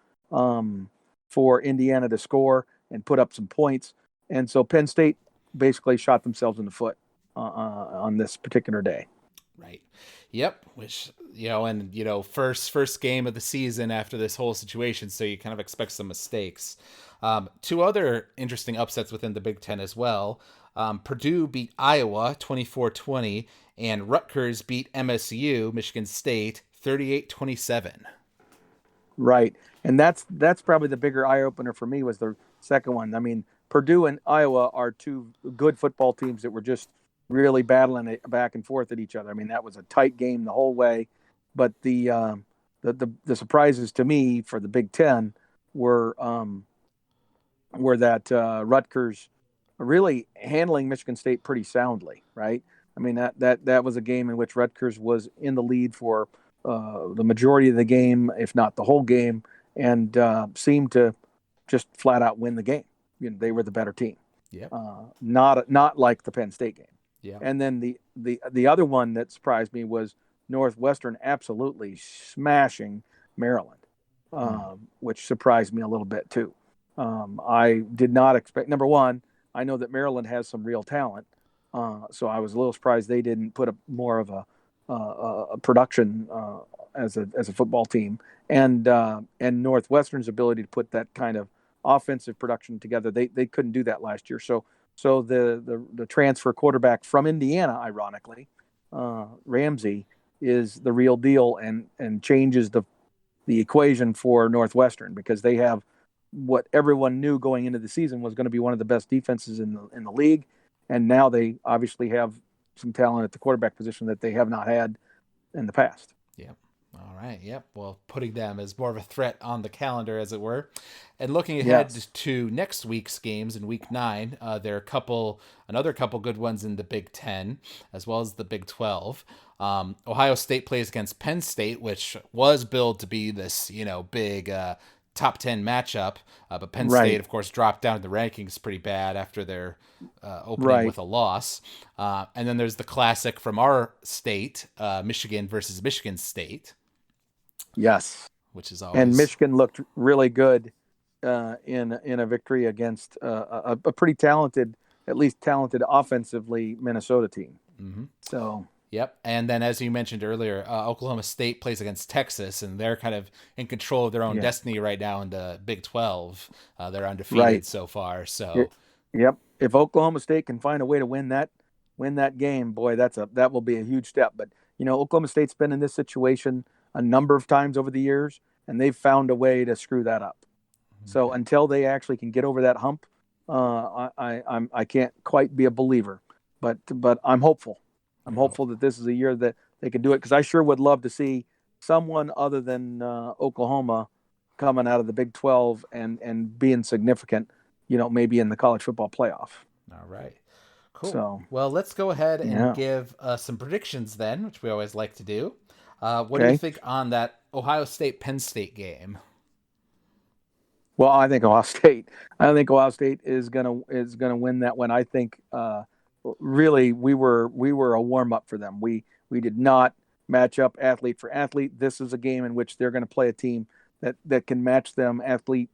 Indiana to score and put up some points. And so Penn State basically shot themselves in the foot on this particular day. Right. Yep. Which and first game of the season after this whole situation, so you kind of expect some mistakes. Two other interesting upsets within the Big Ten as well. Purdue beat Iowa 24-20, and Rutgers beat MSU, Michigan State, 38-27. Right, and that's probably the bigger eye opener for me was the second one. I mean, Purdue and Iowa are two good football teams that were just really battling it back and forth at each other. I mean, that was a tight game the whole way. But the surprises to me for the Big Ten were that Rutgers really handling Michigan State pretty soundly, right? I mean that was a game in which Rutgers was in the lead for the majority of the game, if not the whole game, and seemed to just flat out win the game. They were the better team, Yep. not like the Penn State game. Yep. And then the other one that surprised me was Northwestern absolutely smashing Maryland, which surprised me a little bit too. I did not expect. Number one, I know that Maryland has some real talent, so I was a little surprised they didn't put up more of a production as a football team, and Northwestern's ability to put that kind of offensive production together. They couldn't do that last year. So the transfer quarterback from Indiana, ironically, Ramsey, is the real deal and changes the equation for Northwestern, because they have what everyone knew going into the season was going to be one of the best defenses in the league, and now they obviously have some talent at the quarterback position that they have not had in the past. Yep. All right. Yep. Well, putting them as more of a threat on the calendar, as it were, and looking ahead Yes. to next week's games in Week 9, there are another couple good ones in the Big Ten, as well as the Big 12. Ohio State plays against Penn State, which was billed to be this, big top 10 matchup. But Penn State, Right. of course, dropped down in the rankings pretty bad after their opening Right. with a loss. And then there's the classic from our state, Michigan versus Michigan State, Yes. which is And always. Michigan looked really good in a victory against a pretty talented, at least talented offensively, Minnesota team. Mm-hmm. So Yep. And then, as you mentioned earlier, Oklahoma State plays against Texas, and they're kind of in control of their own yeah. destiny right now in the Big 12. They're undefeated Right. so far. So, It, yep. If Oklahoma State can find a way to win that game, boy, that will be a huge step. But Oklahoma State's been in this situation a number of times over the years, and they've found a way to screw that up. So okay. until they actually can get over that hump, I can't quite be a believer, but I'm hopeful. I'm You're hopeful that this is a year that they can do it, because I sure would love to see someone other than Oklahoma coming out of the Big 12 and being significant, maybe in the college football playoff. All right. Cool. So Well, let's go ahead and yeah, give some predictions then, which we always like to do. What do you okay. think on that Ohio State Penn State game? Well, I think Ohio State. I think Ohio State is gonna win that one. I think really we were a warm up for them. We did not match up athlete for athlete. This is a game in which they're going to play a team that can match them athlete,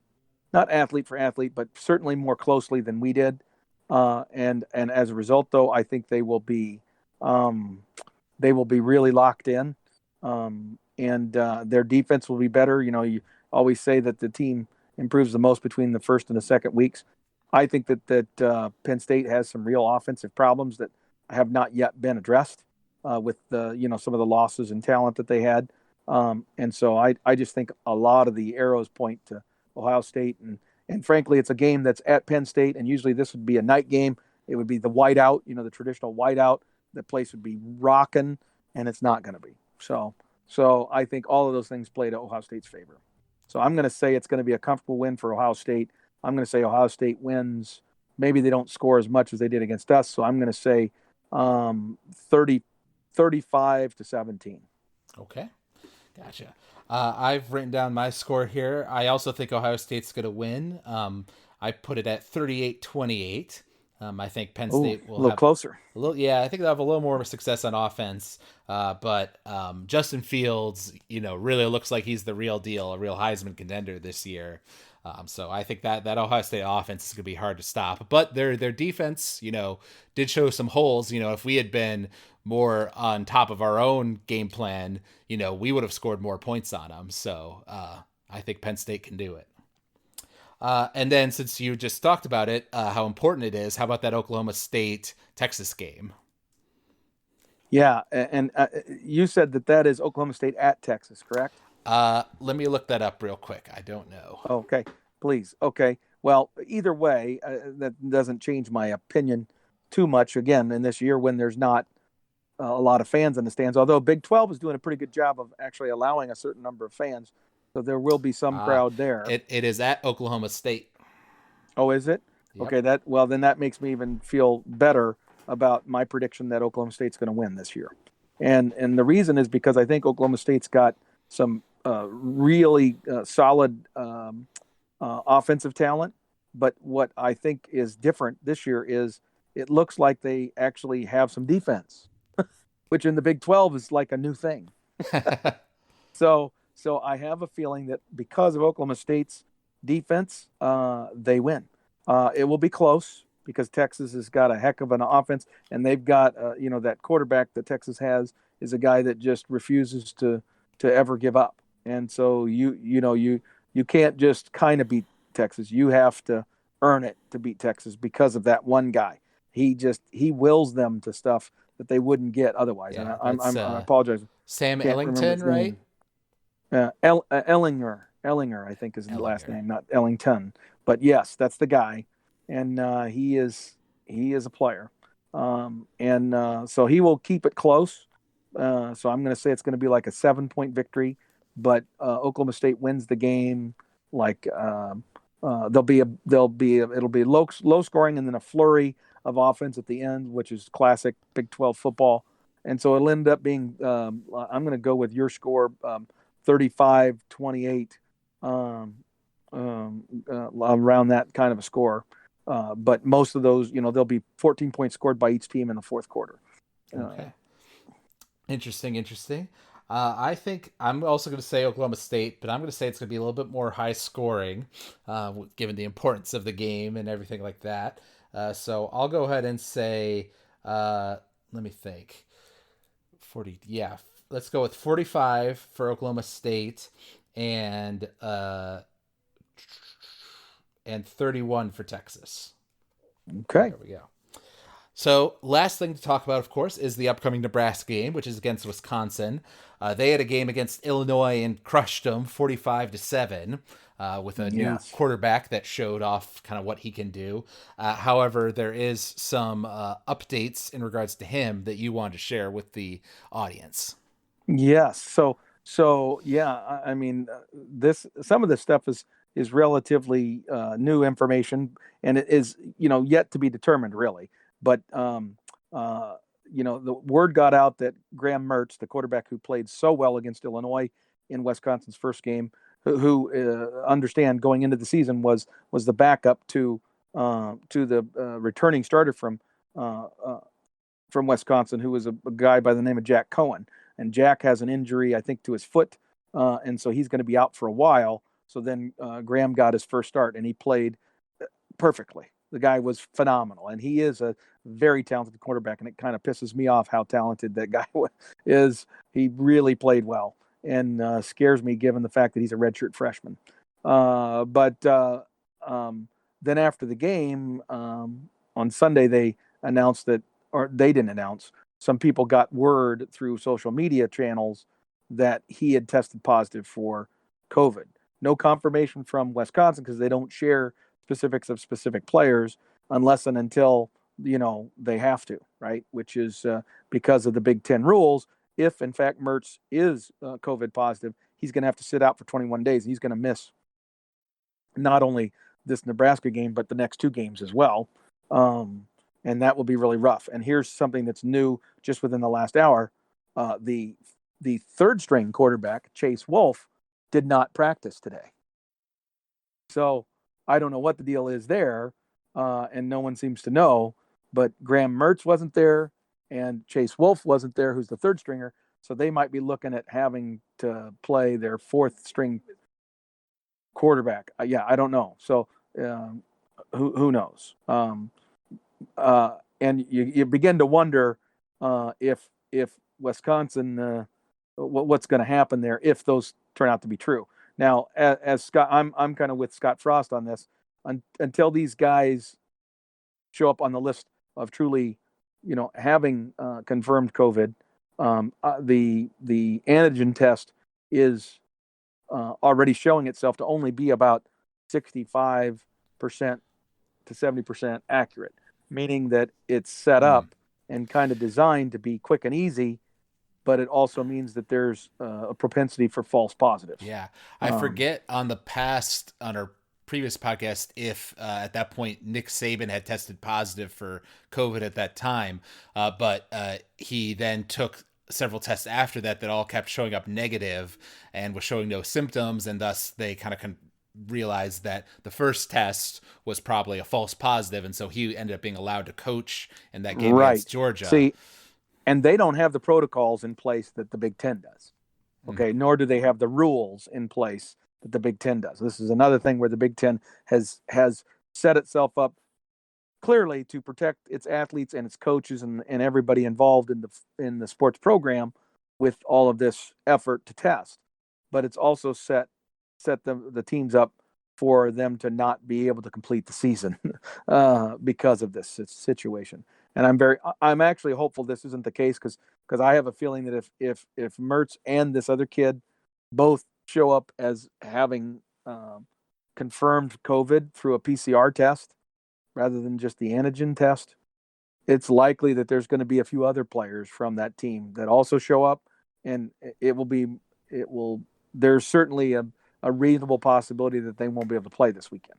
not athlete for athlete, but certainly more closely than we did. And as a result, though, I think um, they will be really locked in, and their defense will be better. You always say that the team improves the most between the first and the second weeks. I think that Penn State has some real offensive problems that have not yet been addressed with some of the losses and talent that they had, and so I just think a lot of the arrows point to Ohio State, and frankly, it's a game that's at Penn State, and usually this would be a night game. It would be the whiteout, the traditional whiteout. The place would be rocking, and it's not going to be. So I think all of those things play to Ohio State's favor. So I'm going to say it's going to be a comfortable win for Ohio State. I'm going to say Ohio State wins. Maybe they don't score as much as they did against us. So I'm going to say 30, 35-17. Okay. Gotcha. I've written down my score here. I also think Ohio State's going to win. I put it at 38-28. I think Penn Oh, State a will little have closer. a little, yeah, I think they'll have a little more success on offense. But Justin Fields, really looks like he's the real deal, a real Heisman contender this year. So I think that Ohio State offense is going to be hard to stop. But their defense, did show some holes. If we had been more on top of our own game plan, we would have scored more points on them. So I think Penn State can do it. And then, since you just talked about it, how important it is, how about that Oklahoma State Texas game? Yeah, and you said that is Oklahoma State at Texas, correct? Let me look that up real quick. I don't know. Okay, please. Okay. Well, either way, that doesn't change my opinion too much. Again, in this year when there's not a lot of fans in the stands, although Big 12 is doing a pretty good job of actually allowing a certain number of fans, so there will be some Uh, crowd there. it is at Oklahoma State. Oh, is it? Yep. Okay, then that makes me even feel better about my prediction that Oklahoma State's going to win this year. And the reason is because I think Oklahoma State's got some really solid offensive talent. But what I think is different this year is it looks like they actually have some defense, which in the Big 12 is like a new thing. So I have a feeling that because of Oklahoma State's defense, they win. It will be close because Texas has got a heck of an offense, and they've got that quarterback that Texas has is a guy that just refuses to ever give up. And so you can't just kind of beat Texas. You have to earn it to beat Texas because of that one guy. He wills them to stuff that they wouldn't get otherwise. And Yeah, that's I apologize, Sam can't remember Ellington, his right? name. Ellinger, I think is his last Ellinger. name, not Ellington. But yes, that's the guy, and he is a player, and so he will keep it close. So I'm going to say it's going to be like a 7-point victory, but Oklahoma State wins the game. Like it'll be low scoring and then a flurry of offense at the end, which is classic Big 12 football. And so it'll end up being. I'm going to go with your score. 35-28, around that kind of a score. But most of those, there'll be 14 points scored by each team in the fourth quarter. Uh, Okay. Interesting, interesting. I think I'm also going to say Oklahoma State, but I'm going to say it's going to be a little bit more high scoring, given the importance of the game and everything like that. So I'll go ahead and say, let me think. 40, yeah. Let's go with 45 for Oklahoma State and uh, and 31 for Texas. okay. There we go. So, last thing to talk about, of course, is the upcoming Nebraska game, which is against Wisconsin. They had a game against Illinois and crushed them 45-7 with a new Yes. quarterback that showed off kind of what he can do. However, there is some updates in regards to him that you wanted to share with the audience. Yes. So yeah. I mean, this some of this stuff is relatively new information, and it is yet to be determined really. But the word got out that Graham Mertz, the quarterback who played so well against Illinois in Wisconsin's first game, who understand going into the season was the backup to the returning starter uh, uh, from Wisconsin, who was a guy by the name of Jack Cohen. And Jack has an injury, I think, to his foot, and so he's going to be out for a while. So then Graham got his first start, and he played perfectly. The guy was phenomenal, and he is a very talented quarterback. And it kind of pisses me off how talented that guy is. He really played well, and scares me given the fact that he's a redshirt freshman. But then after the game on Sunday, they announced that, or they didn't announce. Some people got word through social media channels that he had tested positive for COVID. No confirmation from Wisconsin because they don't share specifics of specific players unless and until they have to, right? Which is because of the Big Ten rules. If in fact Mertz is COVID positive, he's going to have to sit out for 21 days. He's going to miss not only this Nebraska game but the next two games as well. And that will be really rough. And here's something that's new just within the last hour: the third string quarterback Chase Wolf did not practice today. So I don't know what the deal is there, and no one seems to know. But Graham Mertz wasn't there, and Chase Wolf wasn't there, who's the third stringer. So they might be looking at having to play their fourth string quarterback. Yeah, I don't know. So who knows? And you begin to wonder if Wisconsin, what's going to happen there if those turn out to be true. Now, as Scott, I'm kind of with Scott Frost on this. Until these guys show up on the list of truly, having confirmed COVID, the antigen test is already showing itself to only be about 65% to 70% accurate, meaning that it's set Mm. up and kind of designed to be quick and easy, but it also means that there's a propensity for false positives. Yeah, I Um, forget on our previous podcast if at that point Nick Saban had tested positive for COVID at that time, but he then took several tests after that that all kept showing up negative and was showing no symptoms, and thus they kind of realized that the first test was probably a false positive, and so he ended up being allowed to coach in that game against right. Georgia. See, and they don't have the protocols in place that the Big Ten does. Mm. Okay, nor do they have the rules in place that the Big Ten does. This is another thing where the Big Ten has set itself up clearly to protect its athletes and its coaches and everybody involved in the sports program with all of this effort to test. But it's also set the teams up for them to not be able to complete the season because of this situation. And I'm actually hopeful this isn't the case because I have a feeling that if Mertz and this other kid both show up as having confirmed COVID through a PCR test rather than just the antigen test, it's likely that there's going to be a few other players from that team that also show up, and there's certainly a reasonable possibility that they won't be able to play this weekend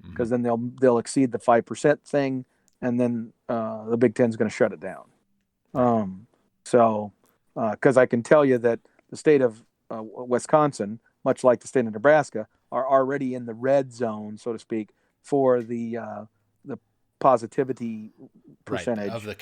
because then they'll exceed the 5% thing, and then the Big Ten's going to shut it down. Because I can tell you that the state of Wisconsin, much like the state of Nebraska, are already in the red zone, so to speak, for the positivity percentage of the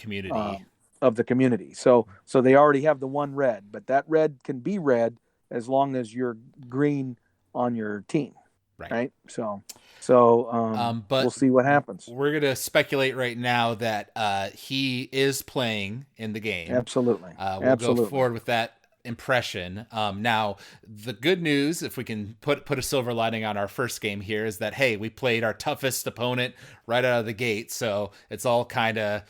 community. So they already have the one red, but that red can be red as long as you're green on your team, right? So but we'll see what happens. We're gonna speculate right now that he is playing in the game. Absolutely. We'll go forward with that impression. Now, the good news, if we can put a silver lining on our first game here, is that, hey, we played our toughest opponent right out of the gate, so it's all kind of,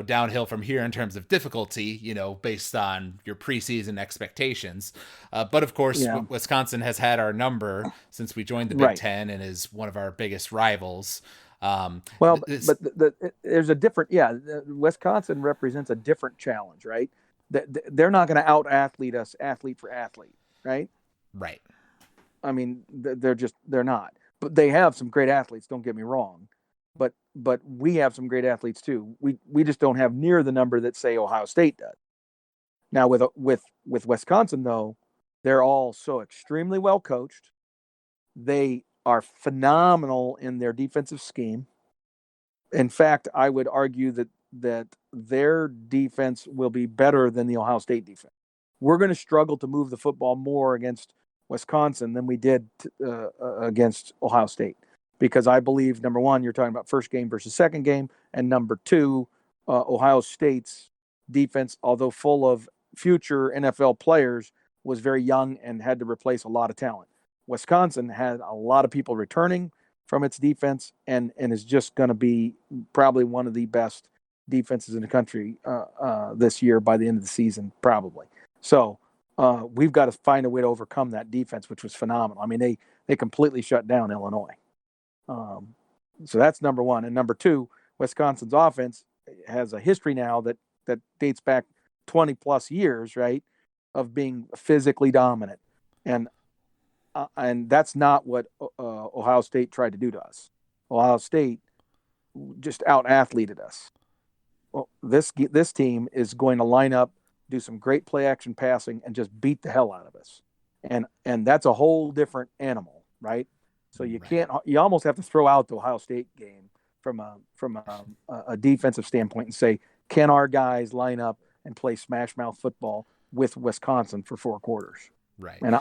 downhill from here in terms of difficulty, based on your preseason expectations. But of course, Wisconsin has had our number since we joined the Big Ten and is one of our biggest rivals. There's a different, Wisconsin represents a different challenge, right? They're not going to out athlete us athlete for athlete, right? Right. I mean, they're not. But they have some great athletes, don't get me wrong. But we have some great athletes too. We just don't have near the number that, say, Ohio State does. Now with Wisconsin though, they're all so extremely well coached. They are phenomenal in their defensive scheme. In fact, I would argue that their defense will be better than the Ohio State defense. We're going to struggle to move the football more against Wisconsin than we did against Ohio State, because I believe, number one, you're talking about first game versus second game, and number two, Ohio State's defense, although full of future NFL players, was very young and had to replace a lot of talent. Wisconsin had a lot of people returning from its defense and is just going to be probably one of the best defenses in the country this year by the end of the season, probably. So we've got to find a way to overcome that defense, which was phenomenal. I mean, they completely shut down Illinois. So that's number one. And number two, Wisconsin's offense has a history now that dates back 20 plus years, right, of being physically dominant. And that's not what Ohio State tried to do to us. Ohio State just out-athleted us. Well, this team is going to line up, do some great play-action passing, and just beat the hell out of us. And that's a whole different animal, right? So you can't. You almost have to throw out the Ohio State game from a defensive standpoint and say, can our guys line up and play smash mouth football with Wisconsin for 4 quarters? Right. And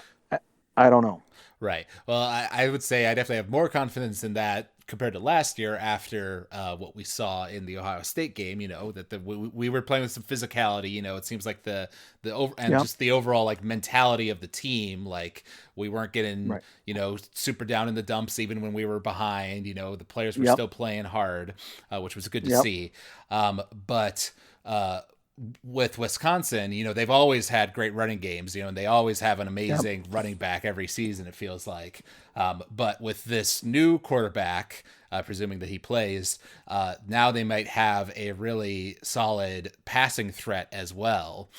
I don't know. Right. Well, I would say I definitely have more confidence in that compared to last year after what we saw in the Ohio State game, that we were playing with some physicality, it seems like just the overall like mentality of the team, like we weren't getting, super down in the dumps even when we were behind, the players were still playing hard, which was good to see. But with Wisconsin, they've always had great running games, and they always have an amazing running back every season, it feels like. But with this new quarterback, presuming that he plays, now they might have a really solid passing threat as well,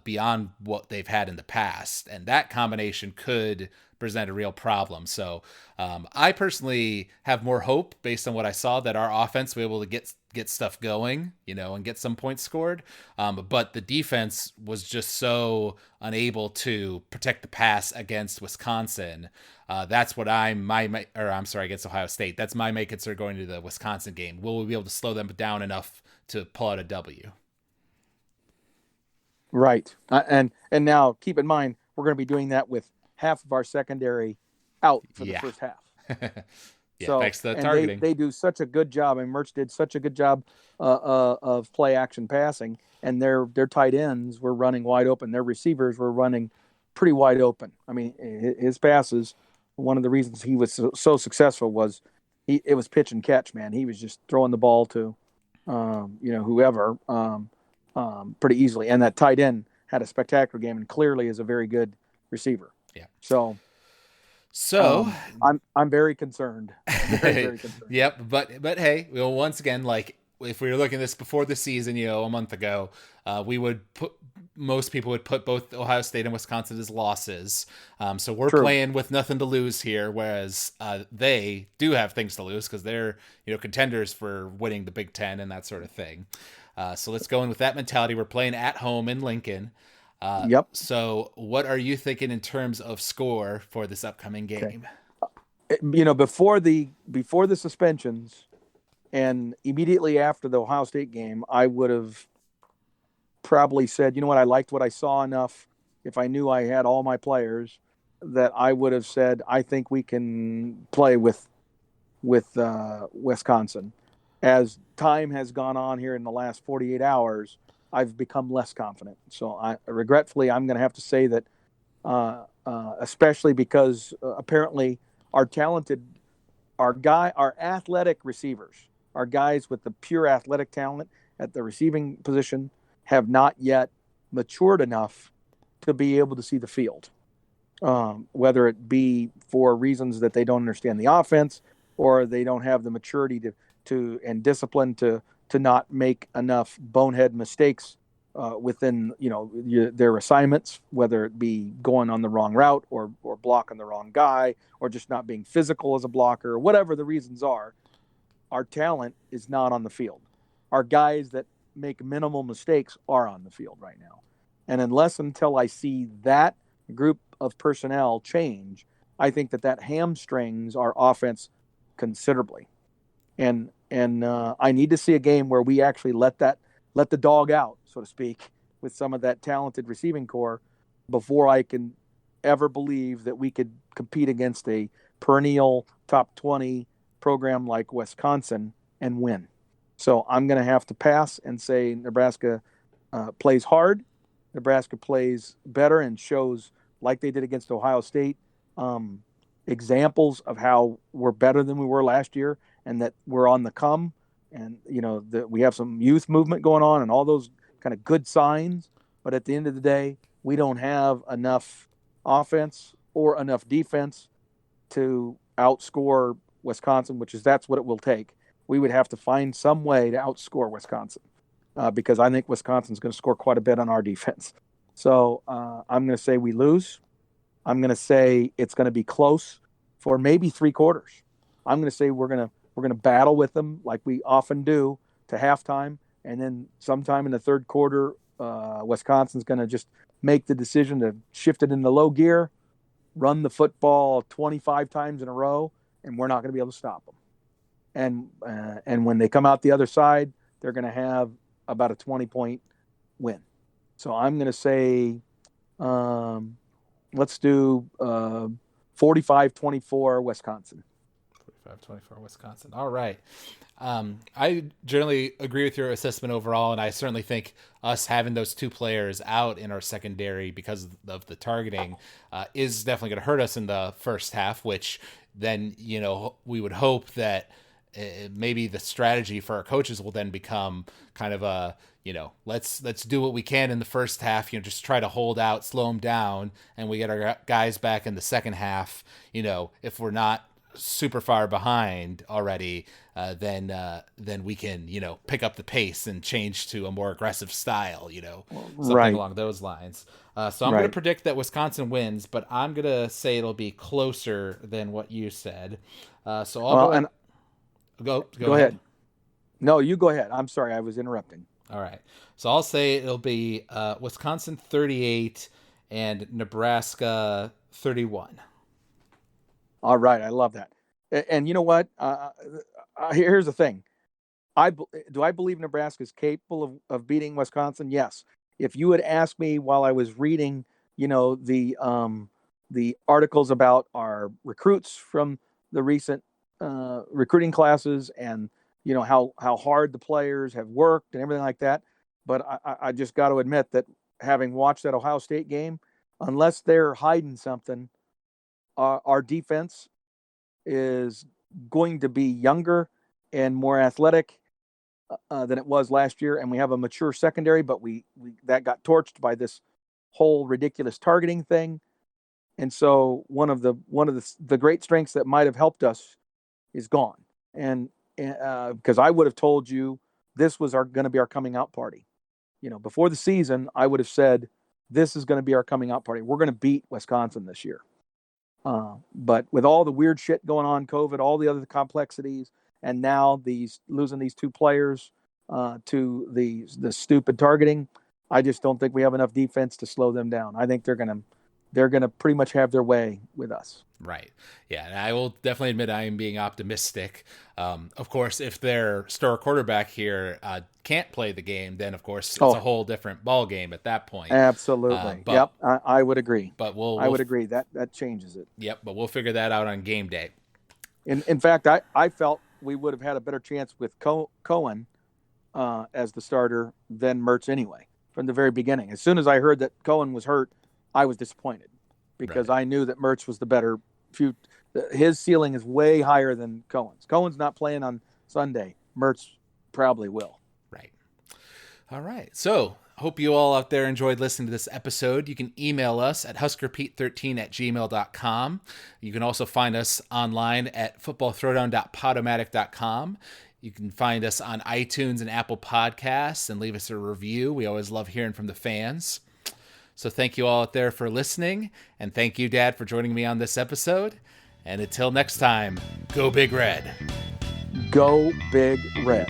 beyond what they've had in the past. And that combination could present a real problem. So I personally have more hope based on what I saw that our offense will be able to get stuff going, and get some points scored. But the defense was just so unable to protect the pass against Wisconsin. That's what against Ohio State. That's my main concern going to the Wisconsin game. Will we be able to slow them down enough to pull out a W? Right. And now keep in mind, we're going to be doing that with half of our secondary out for the Yeah. first half. Yeah, So, thanks to the and they targeting. they do such a good job, and Merch did such a good job of play action passing, and their tight ends were running wide open. Their receivers were running pretty wide open. I mean, his passes. One of the reasons he was so successful was it was pitch and catch. Man, he was just throwing the ball to, whoever, pretty easily. And that tight end had a spectacular game, and clearly is a very good receiver. Yeah. So So, I'm very concerned, very very concerned. yep, but hey, well, once again, like if we were looking at this before the season, a month ago, we would put most people would put both Ohio State and Wisconsin as losses. So we're True. playing with nothing to lose here, whereas they do have things to lose because they're contenders for winning the Big Ten and that sort of thing. So let's go in with that mentality. We're playing at home in Lincoln. Yep. So what are you thinking in terms of score for this upcoming Okay. game? Before the suspensions and immediately after the Ohio State game, I would have probably said, you know what, I liked what I saw enough. If I knew I had all my players, that I would have said, I think we can play with Wisconsin. As time has gone on here in the last 48 hours, I've become less confident. So regretfully, I'm going to have to say that, especially because apparently our talented, our athletic receivers, our guys with the pure athletic talent at the receiving position have not yet matured enough to be able to see the field. Whether it be for reasons that they don't understand the offense or they don't have the maturity to and discipline to not make enough bonehead mistakes within their assignments, whether it be going on the wrong route or blocking the wrong guy or just not being physical as a blocker, whatever the reasons are. Our talent is not on the field. Our guys that make minimal mistakes are on the field right now. And until I see that group of personnel change, I think that hamstrings our offense considerably. And I need to see a game where we actually let the dog out, so to speak, with some of that talented receiving core before I can ever believe that we could compete against a perennial top 20 program like Wisconsin and win. So I'm going to have to pass and say Nebraska plays hard. Nebraska plays better and shows, like they did against Ohio State, examples of how we're better than we were last year and that we're on the come. And, that we have some youth movement going on and all those kind of good signs. But at the end of the day, we don't have enough offense or enough defense to outscore Wisconsin, that's what it will take. We would have to find some way to outscore Wisconsin because I think Wisconsin's going to score quite a bit on our defense. So I'm going to say we lose. I'm going to say it's going to be close for maybe 3/4. I'm going to say we're going to battle with them like we often do to halftime, and then sometime in the third quarter, Wisconsin's going to just make the decision to shift it into low gear, run the football 25 times in a row, and we're not going to be able to stop them. And when they come out the other side, they're going to have about a 20-point win. So I'm going to say, let's do 45-24 Wisconsin. 45-24 Wisconsin. All right. I generally agree with your assessment overall, and I certainly think us having those two players out in our secondary because of the targeting is definitely going to hurt us in the first half, which then, we would hope that maybe the strategy for our coaches will then become kind of a, let's do what we can in the first half, just try to hold out, slow them down, and we get our guys back in the second half. If we're not super far behind already, then we can pick up the pace and change to a more aggressive style, something Right. along those lines. So I'm going to Right. predict that Wisconsin wins, but I'm going to say it'll be closer than what you said. So I'll Well, go and go go ahead. ahead. No, you go ahead. I'm sorry, I was interrupting. All right. So I'll say it'll be Wisconsin 38 and Nebraska 31. All right, I love that. And you know what? Here's the thing. Do I believe Nebraska is capable of beating Wisconsin? Yes. If you had asked me while I was reading, the the articles about our recruits from the recent recruiting classes, and how hard the players have worked and everything like that. But I just got to admit that having watched that Ohio State game, unless they're hiding something, our defense is going to be younger and more athletic than it was last year, and we have a mature secondary. But we that got torched by this whole ridiculous targeting thing, and so one of the great strengths that might have helped us is gone. And because I would have told you this was going to be our coming out party, before the season, I would have said this is going to be our coming out party. We're going to beat Wisconsin this year. But with all the weird shit going on, COVID, all the other complexities, and now losing these two players to the stupid targeting, I just don't think we have enough defense to slow them down. I think they're gonna pretty much have their way with us. Right. Yeah, and I will definitely admit I am being optimistic. Of course, if their star quarterback here can't play the game, then of course it's a whole different ball game at that point. Absolutely. Yep, I would agree. But I would agree that changes it. Yep, but we'll figure that out on game day. In fact, I felt we would have had a better chance with Cohen as the starter than Mertz anyway from the very beginning. As soon as I heard that Cohen was hurt, I was disappointed because I knew that Mertz was the better. His ceiling is way higher than Cohen's. Cohen's not playing on Sunday. Mertz probably will. Right. All right. So hope you all out there enjoyed listening to this episode. You can email us at huskerpete13@gmail.com. You can also find us online at footballthrowdown.podomatic.com. You can find us on iTunes and Apple Podcasts and leave us a review. We always love hearing from the fans. So thank you all out there for listening, and thank you, Dad, for joining me on this episode. And until next time, go Big Red. Go Big Red.